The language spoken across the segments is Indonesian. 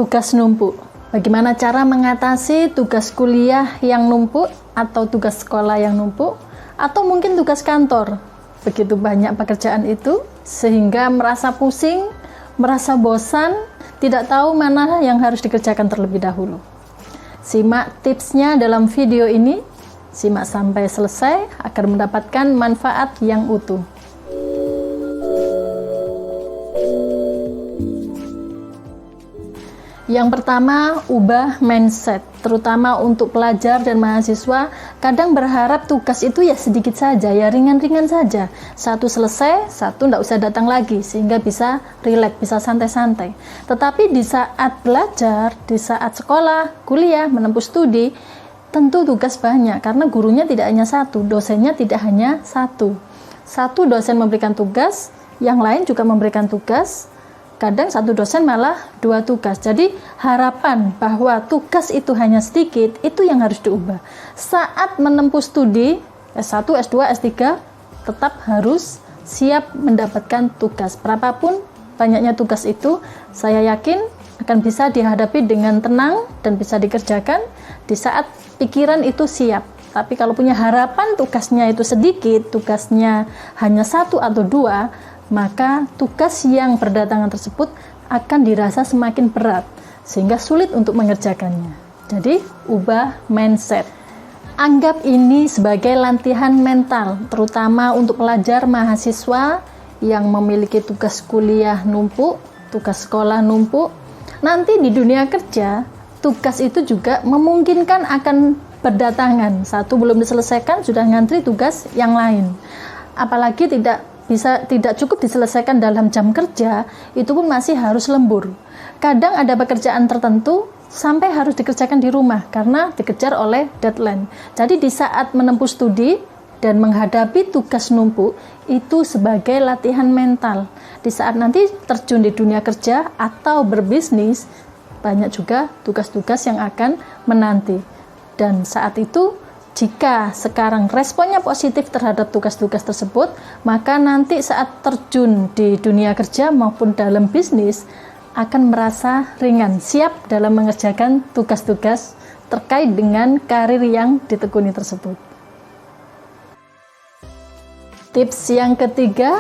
Tugas numpuk. Bagaimana cara mengatasi tugas kuliah yang numpuk atau tugas sekolah yang numpuk atau mungkin tugas kantor. Begitu banyak pekerjaan itu sehingga merasa pusing, merasa bosan, tidak tahu mana yang harus dikerjakan terlebih dahulu. Simak tipsnya dalam video ini, simak sampai selesai agar mendapatkan manfaat yang utuh. Yang pertama, ubah mindset, terutama untuk pelajar dan mahasiswa. Kadang berharap tugas itu ya sedikit saja, ya ringan-ringan saja. Satu selesai, satu tidak usah datang lagi, sehingga bisa rileks, bisa santai-santai. Tetapi di saat belajar, di saat sekolah, kuliah, menempuh studi, tentu tugas banyak, karena gurunya tidak hanya satu, dosennya tidak hanya satu. Satu dosen memberikan tugas, yang lain juga memberikan tugas. Kadang satu dosen malah 2 tugas. Jadi harapan bahwa tugas itu hanya sedikit, itu yang harus diubah. Saat menempuh studi S1, S2, S3, tetap harus siap mendapatkan tugas. Berapapun banyaknya tugas itu, saya yakin akan bisa dihadapi dengan tenang dan bisa dikerjakan di saat pikiran itu siap. Tapi kalau punya harapan tugasnya itu sedikit, tugasnya hanya 1 atau 2, maka tugas yang berdatangan tersebut akan dirasa semakin berat, sehingga sulit untuk mengerjakannya. Jadi, ubah mindset. Anggap ini sebagai latihan mental, terutama untuk pelajar mahasiswa yang memiliki tugas kuliah numpuk, tugas sekolah numpuk. Nanti di dunia kerja, tugas itu juga memungkinkan akan berdatangan. Satu belum diselesaikan, sudah ngantri tugas yang lain. Apalagi tidak cukup diselesaikan dalam jam kerja, itu pun masih harus lembur. Kadang ada pekerjaan tertentu sampai harus dikerjakan di rumah karena dikejar oleh deadline. Jadi di saat menempuh studi dan menghadapi tugas numpuk, itu sebagai latihan mental. Di saat nanti terjun di dunia kerja atau berbisnis, banyak juga tugas-tugas yang akan menanti. Dan saat itu, jika sekarang responnya positif terhadap tugas-tugas tersebut, maka nanti saat terjun di dunia kerja maupun dalam bisnis akan merasa ringan, siap dalam mengerjakan tugas-tugas terkait dengan karir yang ditekuni tersebut. Tips yang ketiga,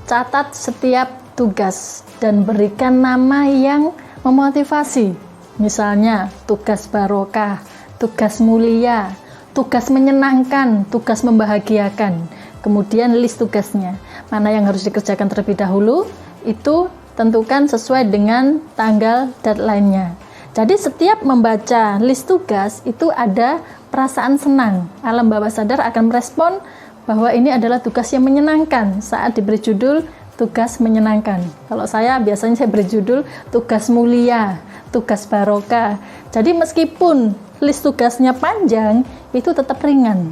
catat setiap tugas dan berikan nama yang memotivasi. Misalnya, tugas barokah, tugas mulia, tugas menyenangkan, tugas membahagiakan. Kemudian list tugasnya. Mana yang harus dikerjakan terlebih dahulu, itu tentukan sesuai dengan tanggal deadline-nya. Jadi setiap membaca list tugas, itu ada perasaan senang. Alam bawah sadar akan merespon bahwa ini adalah tugas yang menyenangkan saat diberi judul tugas menyenangkan. Kalau saya biasanya beri judul tugas mulia, tugas barokah. Jadi meskipun list tugasnya panjang, itu tetap ringan,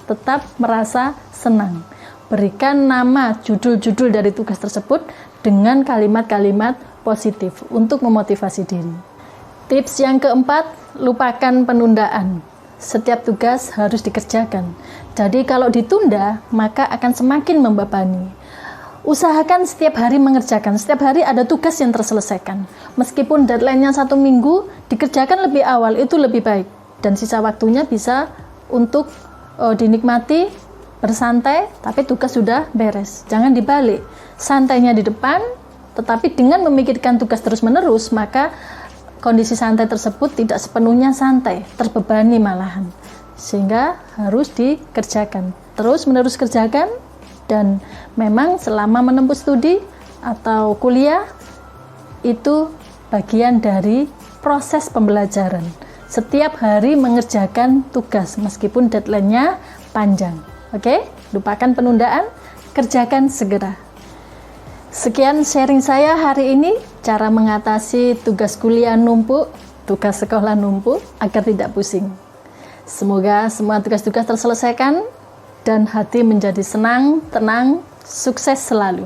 tetap merasa senang. Berikan nama judul-judul dari tugas tersebut dengan kalimat-kalimat positif untuk memotivasi diri. Tips yang keempat, lupakan penundaan. Setiap tugas harus dikerjakan. Jadi kalau ditunda, maka akan semakin membebani. Usahakan setiap hari mengerjakan, setiap hari ada tugas yang terselesaikan. Meskipun deadline-nya 1 minggu, dikerjakan lebih awal, itu lebih baik. Dan sisa waktunya bisa untuk dinikmati, bersantai, tapi tugas sudah beres. Jangan dibalik, santainya di depan, tetapi dengan memikirkan tugas terus-menerus, maka kondisi santai tersebut tidak sepenuhnya santai, terbebani malahan. Sehingga harus dikerjakan, terus-menerus kerjakan. Dan memang selama menempuh studi atau kuliah, itu bagian dari proses pembelajaran. Setiap hari mengerjakan tugas meskipun deadline-nya panjang. Oke, lupakan penundaan, kerjakan segera. Sekian sharing saya hari ini, cara mengatasi tugas kuliah numpuk, tugas sekolah numpuk agar tidak pusing. Semoga semua tugas-tugas terselesaikan dan hati menjadi senang, tenang, sukses selalu.